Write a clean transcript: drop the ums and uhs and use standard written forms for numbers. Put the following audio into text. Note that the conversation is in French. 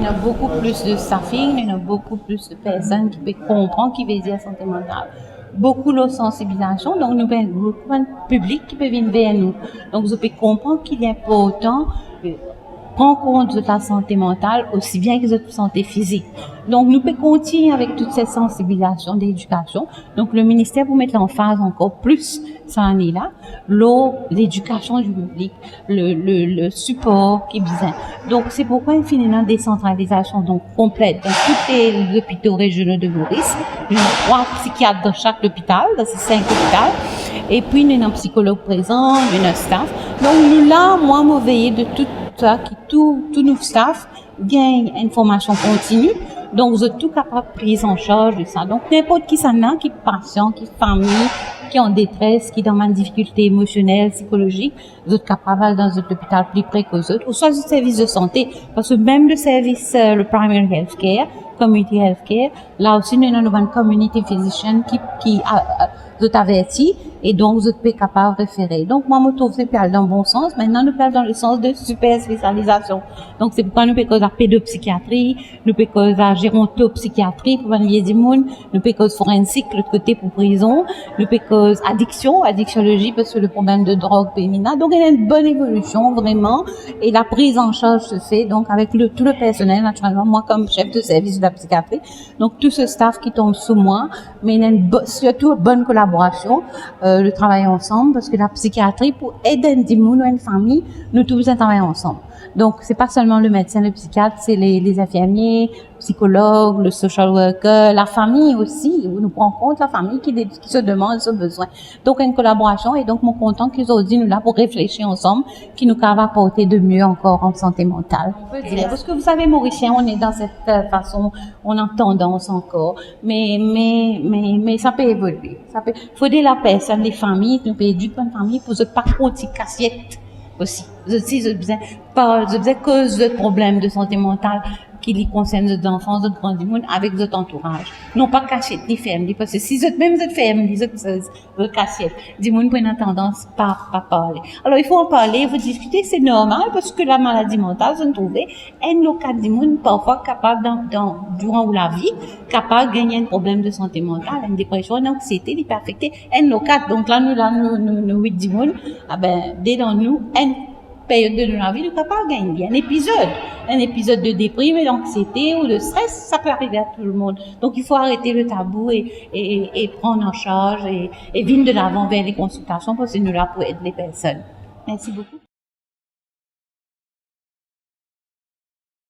y a beaucoup plus de staffing, il y a beaucoup plus de personnes qui peuvent comprendre, qui veulent dire santé mentale. Beaucoup de sensibilisation, donc nous avons beaucoup de public qui peut venir vers nous. Donc vous pouvez comprendre qu'il est important de prendre compte de la santé mentale aussi bien que de la santé physique. Donc nous pouvons continuer avec toutes ces sensibilisations d'éducation. Donc le ministère vous met en phase encore plus cette année-là, l'éducation du public, le support qui est besoin. Donc c'est pourquoi il finit une décentralisation donc complète dans tous les hôpitaux régionaux de Maurice. Il y a 3 psychiatres dans chaque hôpital, dans ces 5 hôpitaux. Et puis il y a un psychologue présent, il y a un staff. Donc nous là, moi, je veille de tout ça, que tout nos staff gagne une formation continue. Donc, vous êtes tout capable de prise en charge de ça. Donc, n'importe qui s'en a, qui est patient, qui est famille, qui est en détresse, qui est dans une difficulté émotionnelle, psychologique, vous êtes capable d'aller dans un hôpital plus près qu'aux autres, ou soit du service de santé, parce que même le service, le primary health care, community health care, là aussi, nous avons une community physician qui vous êtes averti, et donc vous êtes capable de référer. Donc, moi, je trouve que c'est dans le bon sens. Maintenant, nous parlons dans le sens de super spécialisation. Donc, c'est pourquoi nous pouvons causer la pédopsychiatrie, nous pouvons causer la gérontopsychiatrie pour les des monde, nous pouvons causer forensique, l'autre côté pour prison, nous pouvons causer addictiologie, parce que le problème de drogue féminin. Donc, il y a une bonne évolution, vraiment, et la prise en charge se fait, donc, avec tout le personnel, naturellement, moi, comme chef de service de la psychiatrie. Donc, tout ce staff qui tombe sous moi, mais il y a surtout une bonne collaboration, le travail ensemble, parce que la psychiatrie, pour aider une famille, nous tous travaillons ensemble. Donc, c'est pas seulement le médecin, le psychiatre, c'est les infirmiers, psychologues, le social worker, la famille aussi, où nous prenons compte la famille qui se demande ses besoins. Donc, une collaboration, et donc, mon content qu'ils ont dit, nous là, pour réfléchir ensemble, qui nous va apporter de mieux encore en santé mentale. On peut dire, parce que vous savez, Mauricien, on est dans cette façon, on a tendance encore, mais ça peut évoluer. Faudrait la personne, les familles, nous peut éduquer une famille pour ne pas compter cassette aussi. Aussi, je besoin cause de problèmes de santé mentale qui les concernent les enfants, les grands du monde, avec votre entourage. Non pas cachette, ni ferme, parce que si vous même vous êtes ferme, vous cachette, du monde pour une tendance pas parler. Alors, il faut en parler, vous discuter, c'est normal, parce que la maladie mentale, vous trouvez, est le cas du monde parfois capable, durant la vie, capable de gagner un problème de santé mentale, une dépression, une anxiété, l'hyperactivité, un cas. Donc là, nous, 8 du monde, dès dans nous, période de la vie, nous ne pouvons pas gagner. Un épisode de déprime, d'anxiété ou de stress, ça peut arriver à tout le monde. Donc, il faut arrêter le tabou et prendre en charge et venir de l'avant vers les consultations parce que nous là pour aider les personnes. Merci beaucoup.